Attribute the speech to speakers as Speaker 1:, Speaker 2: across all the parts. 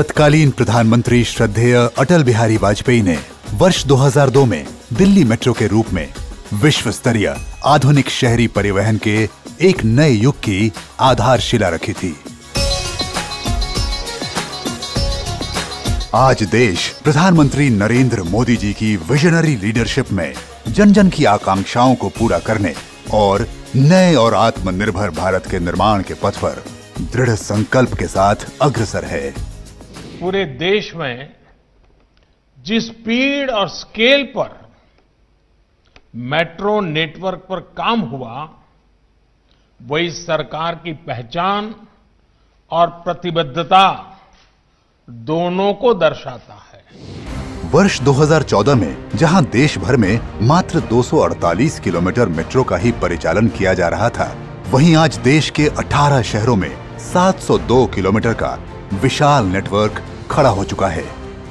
Speaker 1: तत्कालीन प्रधानमंत्री श्रद्धेय अटल बिहारी वाजपेयी ने वर्ष 2002 में दिल्ली मेट्रो के रूप में विश्व स्तरीय आधुनिक शहरी परिवहन के एक नए युग की आधारशिला रखी थी। आज देश प्रधानमंत्री नरेंद्र मोदी जी की विजनरी लीडरशिप में जन जन की आकांक्षाओं को पूरा करने और नए और आत्मनिर्भर भारत के निर्माण के पथ पर दृढ़ संकल्प के साथ अग्रसर है।
Speaker 2: पूरे देश में जिस स्पीड और स्केल पर मेट्रो नेटवर्क पर काम हुआ, वही सरकार की पहचान और प्रतिबद्धता दोनों को दर्शाता है।
Speaker 1: वर्ष 2014 में जहां देश भर में मात्र 248 किलोमीटर मेट्रो का ही परिचालन किया जा रहा था, वहीं आज देश के 18 शहरों में 702 किलोमीटर का विशाल नेटवर्क खड़ा हो चुका है,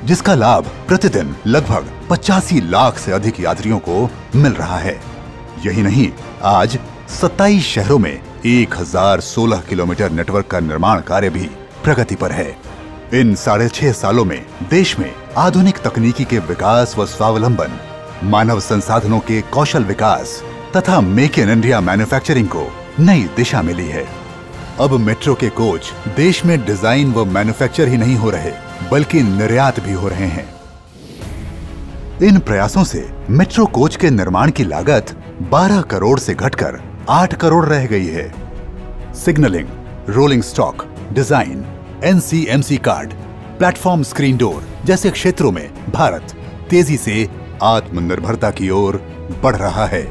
Speaker 1: जिसका लाभ प्रतिदिन लगभग 85 लाख से अधिक यात्रियों को मिल रहा है। यही नहीं, आज 27 शहरों में 1016 किलोमीटर नेटवर्क का निर्माण कार्य भी प्रगति पर है। इन 6.5 सालों में देश में आधुनिक तकनीकी के विकास व स्वावलंबन, मानव संसाधनों के कौशल विकास तथा मेक इन इंडिया मैन्युफैक्चरिंग को नई दिशा मिली है। अब मेट्रो के कोच देश में डिजाइन व मैन्युफैक्चर ही नहीं हो रहे, बल्कि निर्यात भी हो रहे हैं। इन प्रयासों से मेट्रो कोच के निर्माण की लागत 12 करोड़ से घटकर 8 करोड़ रह गई है। Signalling, rolling stock, design, NCMC card, platform screen door जैसे क्षेत्रों में भारत तेजी से आत्मनिर्भरता की ओर बढ़ रहा है।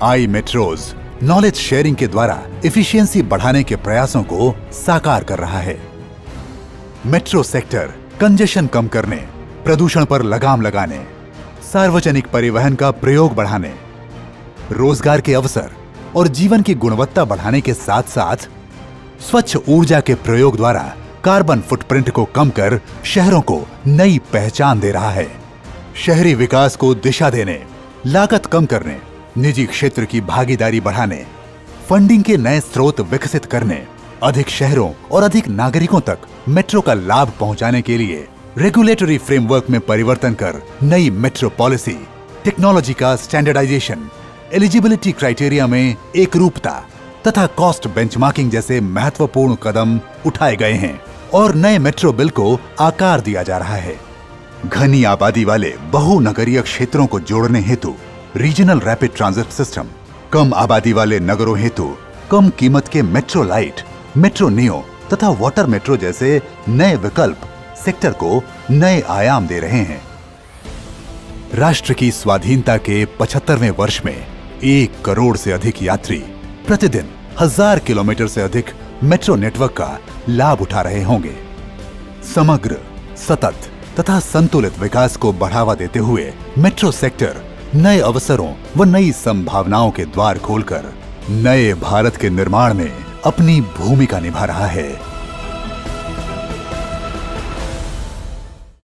Speaker 1: आई मेट्रोज नॉलेज शेयरिंग के द्वारा एफिशिएंसी बढ़ाने के प्रयासों को साकार कर रहा है। मेट्रो सेक्टर कंजेशन कम करने, प्रदूषण पर लगाम लगाने, सार्वजनिक परिवहन का प्रयोग बढ़ाने, रोजगार के अवसर और जीवन की गुणवत्ता बढ़ाने के साथ साथ स्वच्छ ऊर्जा के प्रयोग द्वारा कार्बन फुटप्रिंट को कम कर शहरों को नई पहचान दे रहा है। शहरी विकास को दिशा देने, लागत कम करने, निजी क्षेत्र की भागीदारी बढ़ाने, फंडिंग के नए स्रोत विकसित करने, अधिक शहरों और अधिक नागरिकों तक मेट्रो का लाभ पहुंचाने के लिए रेगुलेटरी फ्रेमवर्क में परिवर्तन कर नई मेट्रो पॉलिसी, टेक्नोलॉजी का स्टैंडर्डाइजेशन, एलिजिबिलिटी क्राइटेरिया में एकरूपता तथा कॉस्ट बेंचमार्किंग जैसे महत्वपूर्ण कदम उठाए गए हैं और नए मेट्रो बिल को आकार दिया जा रहा है। घनी आबादी वाले बहुनगरीय क्षेत्रों को जोड़ने हेतु रीजनल रैपिड ट्रांजिट सिस्टम, कम आबादी वाले नगरों हेतु कम कीमत के मेट्रो लाइट, मेट्रो नियो तथा वाटर मेट्रो जैसे नए विकल्प सेक्टर को नए आयाम दे रहे हैं। राष्ट्र की स्वाधीनता के 75वें वर्ष में 1 करोड़ से अधिक यात्री प्रतिदिन 1000 किलोमीटर से अधिक मेट्रो नेटवर्क का लाभ उठा रहे होंगे। समग्र, सतत तथा संतुलित विकास को बढ़ावा देते हुए मेट्रो सेक्टर नए अवसरों व नई संभावनाओं के द्वार खोलकर नए भारत के निर्माण में अपनी भूमिका निभा रहा है।